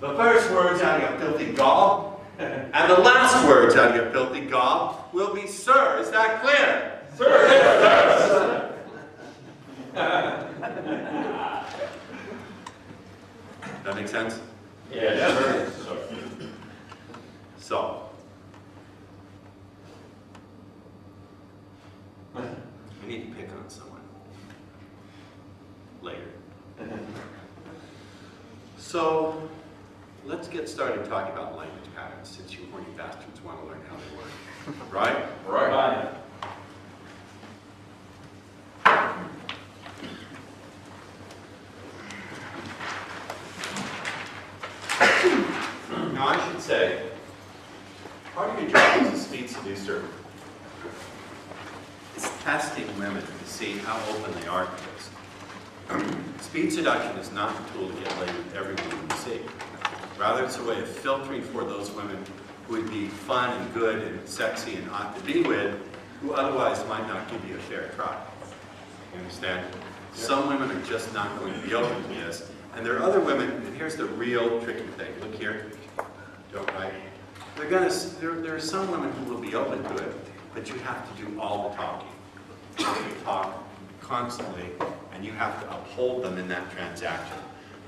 the first words out of your filthy gob and the last words out of your filthy gob will be sir. Is that clear? Sir. Yes. That make sense? Yes. So, we need to pick on someone later. So, let's get started talking about language patterns, since you horny bastards want to learn how they work. Right? Right. Now, I should say, part of your job as a speed seducer is testing women to see how open they are to this. Speed seduction is not the tool to get laid with every woman you see. Rather, it's a way of filtering for those women who would be fun and good and sexy and hot to be with, who otherwise might not give you a fair try. You understand? Some women are just not going to be open to this. And there are other women, and here's the real tricky thing. Look here. Don't write. There are some women who will be open to it, but you have to do all the talking. You have to talk constantly, and you have to uphold them in that transaction.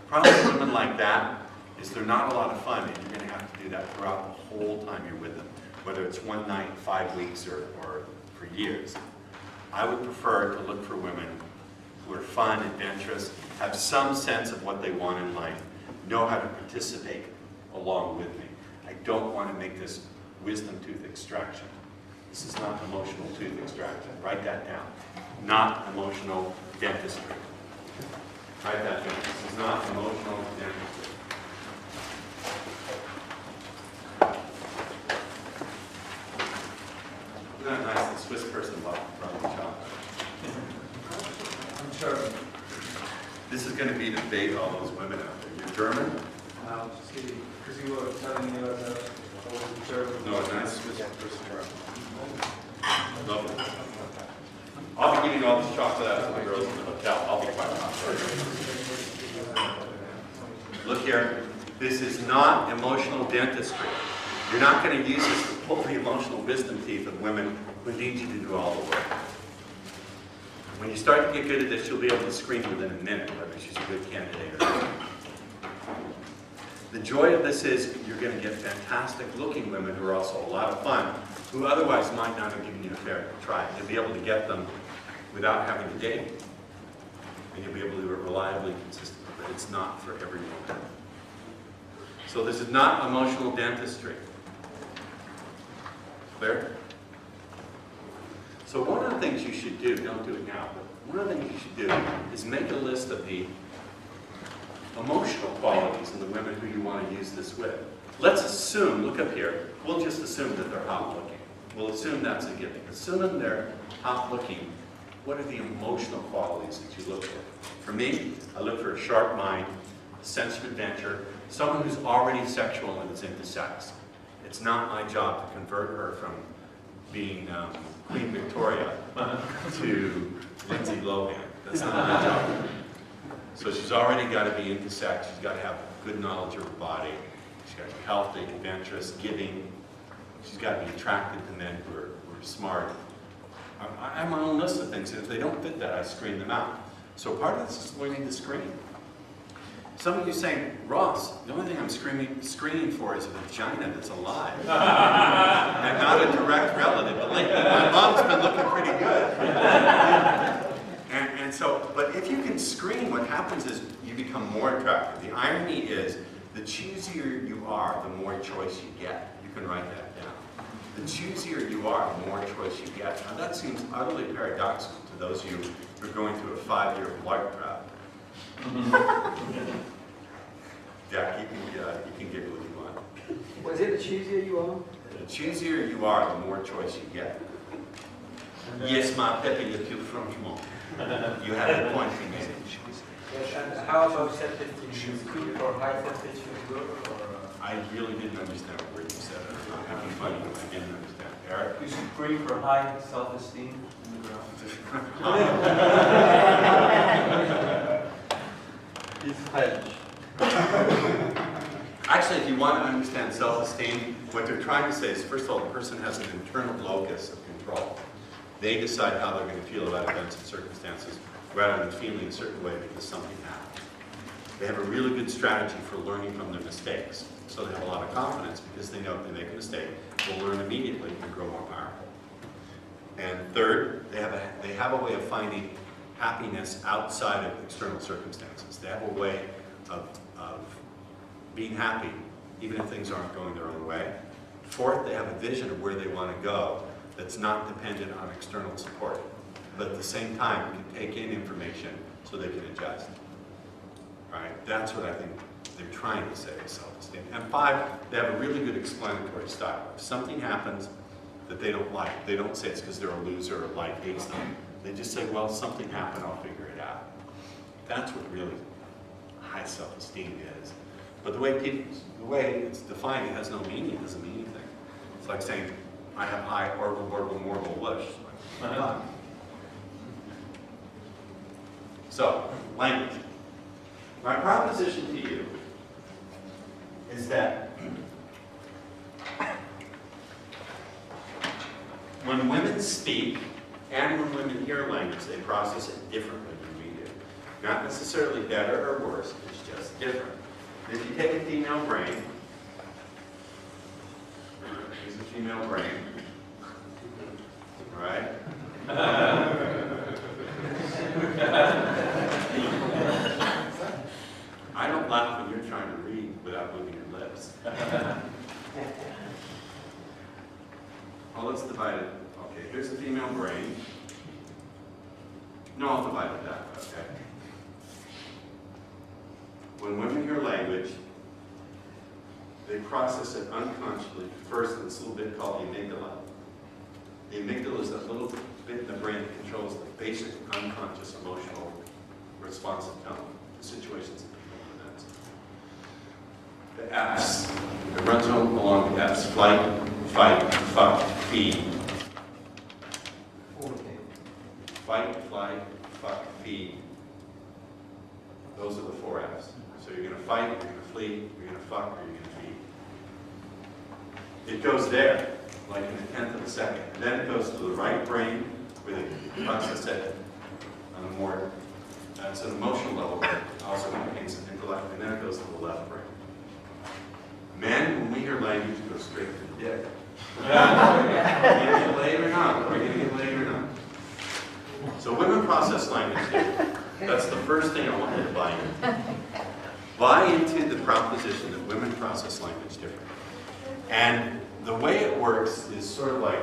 The problem with women like that is they're not a lot of fun, and you're going to have to do that throughout the whole time you're with them, whether it's one night, 5 weeks, or for years. I would prefer to look for women who are fun, adventurous, have some sense of what they want in life, know how to participate along with me. I don't want to make this wisdom tooth extraction. This is not emotional tooth extraction. Write that down. Not emotional dentistry. Write that down. This is not emotional dentistry. Isn't that nice? The Swiss person brought the chocolate. I'm sure. This is going to be to debate all those women out there. You're German? Because you were telling me about the German. No, a nice Swiss person. Lovely. I'll be giving all this chocolate out to the girls in the hotel. I'll be quite honest. Look here. This is not emotional dentistry. You're not going to use this to pull the emotional wisdom teeth of women who need you to do all the work. When you start to get good at this, you'll be able to screen within a minute whether she's a good candidate or not. The joy of this is you're going to get fantastic looking women who are also a lot of fun, who otherwise might not have given you a fair try. You'll be able to get them without having to date. And you'll be able to do it reliably and consistently, but it's not for every woman. So this is not emotional dentistry. Clear? So one of the things you should do, don't do it now, but one of the things you should do is make a list of the emotional qualities in the women who you want to use this with. Let's assume, look up here, we'll just assume that they're hot looking. We'll assume that's a given. Assuming they're hot looking, what are the emotional qualities that you look for? For me, I look for a sharp mind, a sense of adventure, someone who's already sexual and is into sex. It's not my job to convert her from being Queen Victoria to Lindsay Lohan. That's not my job. So she's already got to be into sex. She's got to have good knowledge of her body. She's got to be healthy, adventurous, giving. She's got to be attracted to men who are smart. I have my own list of things, and if they don't fit that, I screen them out. So part of this is learning to screen. Some of you saying, Ross, the only thing I'm screening for is a vagina that's alive. And not a direct relative. But lately, my mom's been looking pretty good. And so, but if you can screen, what happens is you become more attractive. The irony is, the choosier you are, the more choice you get. You can write that down. The choosier you are, the more choice you get. Now that seems utterly paradoxical to those of you who are going through a 5-year blood prep. Jack, you can giggle if you want. Was it the choosier you are? The choosier you are, the more choice you get. Yes, ma Pepe, le plus franchement. You have a point to make. Yes, and how about self-esteem? Is good for high self-esteem good or? I really didn't understand what word you said. I'm not having fun, but I didn't understand. Eric? You should pray for high self-esteem in the ground. He's French. Actually, if you want to understand self-esteem, what they're trying to say is, first of all, the person has an internal locus of control. They decide how they're going to feel about events and circumstances rather than feeling a certain way because something happened. They have a really good strategy for learning from their mistakes. So they have a lot of confidence because they know if they make a mistake, they'll learn immediately and grow more powerful. And third, they have a way of finding happiness outside of external circumstances. They have a way of being happy even if things aren't going their own way. Fourth, they have a vision of where they want to go that's not dependent on external support, but at the same time can take in information so they can adjust. Right? That's what I think they're trying to say is self-esteem. And 5, they have a really good explanatory style. If something happens that they don't like, they don't say it's because they're a loser or life hates them. They just say, well, something happened, I'll figure it out. That's what really high self-esteem is. But the way it's defined, it has no meaning, it doesn't mean anything. It's like saying, I have high moral wish. So, language. My proposition to you is that when women speak and when women hear language, they process it differently than we do. Not necessarily better or worse, it's just different. If you take a female brain, here's a female brain, right? I don't laugh when you're trying to read without moving your lips. Well, let's divide it. Okay, here's the female brain. No, I'll divide it that way, okay? When women hear language, they process it unconsciously first in this little bit called the amygdala. The amygdala is that little bit in the brain that controls the basic unconscious emotional responsive tone to situations and people and events. The F's, it runs along the F's: flight, fight, fuck, feed. Fight, flight, fuck, feed. Those are the 4 F's. So you're going to fight, you're going to flee, you're going to fuck, or you're going to feed. It goes there, like in a 1/10 of a second. And then it goes to the right brain, where they process it on a more, it's an emotional level, but also contains some intellect, and then it goes to the left brain. Men, when we hear language, it goes straight to the dick. Are we going to get laid or not? Are we going to get laid or not? So women process language differently. That's the first thing I want you to buy into. Buy into the proposition that women process language differently. And the way it works is sort of like,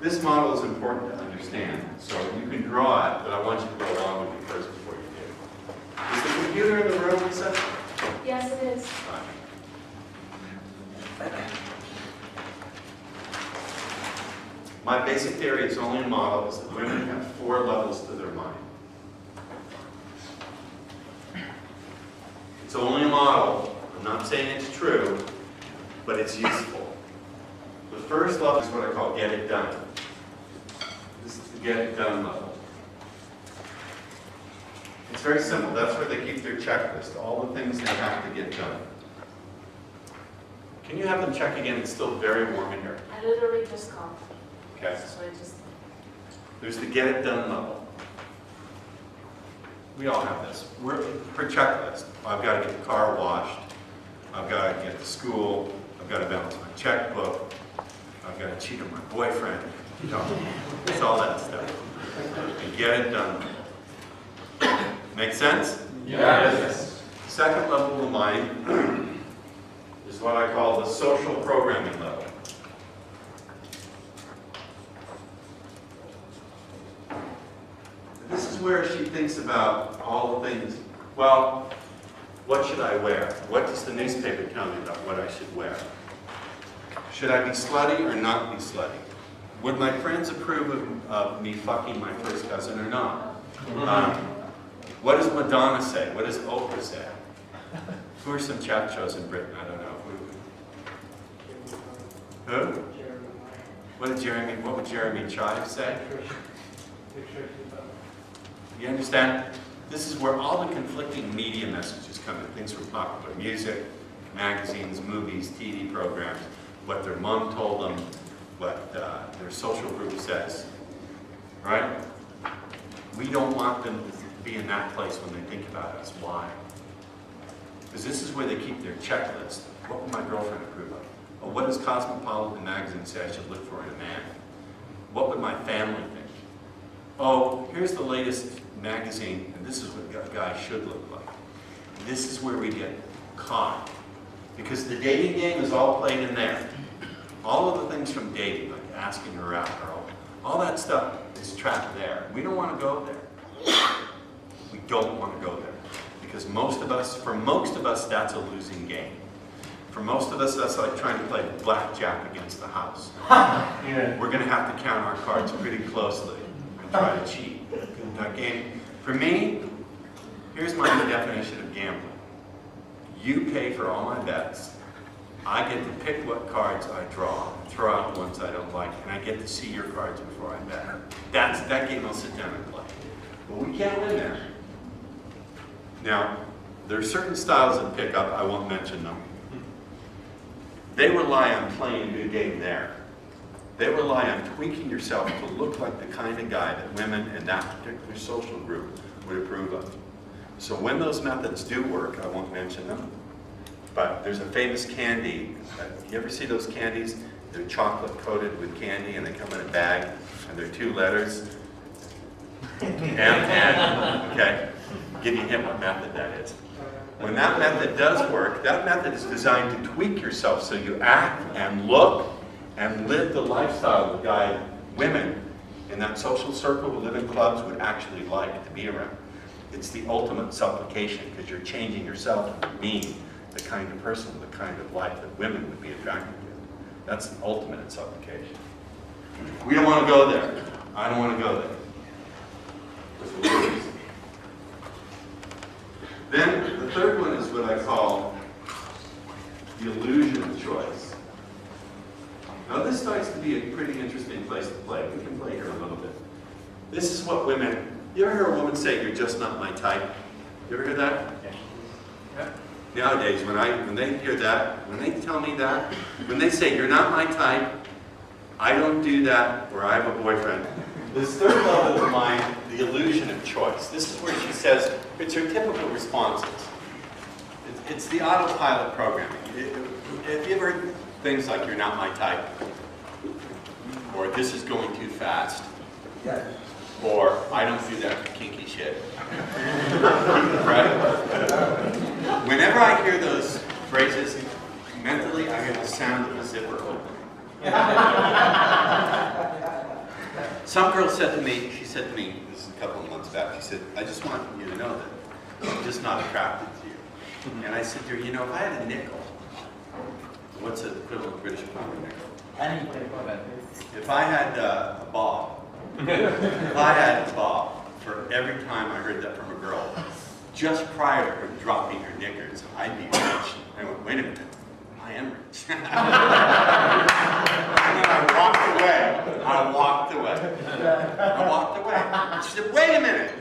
this model is important to understand. So you can draw it, but I want you to go along with me first before you do. Is the computer in the room, Lisa? Yes, it is. My basic theory, it's only a model, is that women have 4 levels to their mind. It's only a model. I'm not saying it's true, but it's useful. The first level is what I call get it done. This is the get it done level. It's very simple. That's where they keep their checklist, all the things they have to get done. Can you have them check again? It's still very warm in here. I literally just come. Okay. So I just. There's the get it done level. We all have this. We're per checklist. I've got to get the car washed. I've got to get to school. I've got to balance my checkbook. I've got to cheat on my boyfriend. You know, it's all that stuff. And get it done. Make sense? Yes. Second level of mind is what I call the social programming level. This is where she thinks about all the things. Well, what should I wear? What does the newspaper tell me about what I should wear? Should I be slutty or not be slutty? Would my friends approve of me fucking my first cousin or not? What does Madonna say? What does Oprah say? Who are some chat shows in Britain? I don't know. Who? What would Jeremy Chive say? You understand? This is where all the conflicting media messages come in. Things from popular music, magazines, movies, TV programs, what their mom told them, what their social group says. Right? We don't want them to be in that place when they think about us. Why? Because this is where they keep their checklist. What would my girlfriend approve of? Or what does Cosmopolitan magazine say I should look for in a man? What would my family think? Oh, here's the latest magazine, and this is what a guy should look like. This is where we get caught. Because the dating game is all played in there. All of the things from dating, like asking her out, all that stuff is trapped there. We don't want to go there. We don't want to go there. Because for most of us, that's a losing game. For most of us, that's like trying to play blackjack against the house. Yeah. We're going to have to count our cards pretty closely and try to cheat in that game. For me, here's my definition of gambling. You pay for all my bets. I get to pick what cards I draw, throw out the ones I don't like, and I get to see your cards before I bet. That game I'll sit down and play. But we can't win there. Now, there are certain styles of pickup, I won't mention them. They rely on playing a good game there. They rely on tweaking yourself to look like the kind of guy that women in that particular social group would approve of. So when those methods do work, I won't mention them, but there's a famous candy. You ever see those candies? They're chocolate coated with candy and they come in a bag and they're 2 letters. And, okay, give you a hint what method that is. When that method does work, that method is designed to tweak yourself so you act and look and live the lifestyle the guy women in that social circle who live in clubs would actually like to be around. It's the ultimate supplication because you're changing yourself to being the kind of person, the kind of life that women would be attracted to. That's the ultimate in supplication. We don't want to go there. I don't want to go there. Then the third one is what I call the illusion of choice. Now this starts to be a pretty interesting place to play. We can play here a little bit. This is what women, you ever hear a woman say, "You're just not my type"? You ever hear that? Yeah. Nowadays, when they hear that, when they tell me that, when they say, "You're not my type," I don't do that, or I have a boyfriend. This third level of mine, the illusion of choice. This is where she says, it's her typical responses. It's the autopilot programming. Have you ever heard things like, "You're not my type," or "This is going too fast," or "I don't do that kinky shit"? Right? Whenever I hear those phrases, mentally I hear the sound of a zipper opening. Some girl said to me, this is a couple of months back, she said, "I just want you to know that I'm just not attracted to you." And I said to her, "You know, if I had a nickel," what's the equivalent British pound of nickel? If I had a bob, for every time I heard that from a girl, just prior to her dropping her knickers, I'd be rich. I went, "Wait a minute, I am rich." then I walked away. I walked away. She said, wait a minute.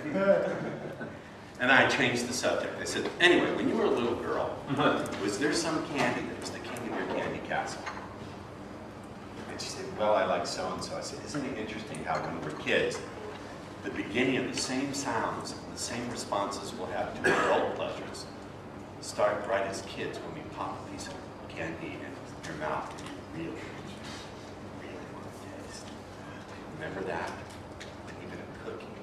And I changed the subject. I said, anyway, when you were a little girl, was there some candy that was the king of your candy castle? And she said, well, I like so-and-so. I said, isn't it interesting how when we're kids, the beginning of the same sounds and the same responses we'll have to adult pleasures start right as kids when we pop a piece of candy in your mouth and you really want to taste. Remember that? And even a cookie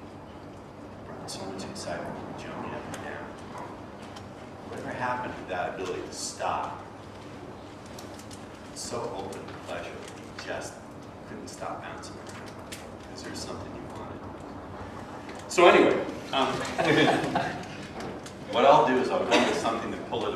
brought so much excitement from jumping up and down. Whatever happened to that ability to stop? It's so open to pleasure, you just couldn't stop bouncing around because there's something you wanted. So anyway, what I'll do is I'll go into something to pull it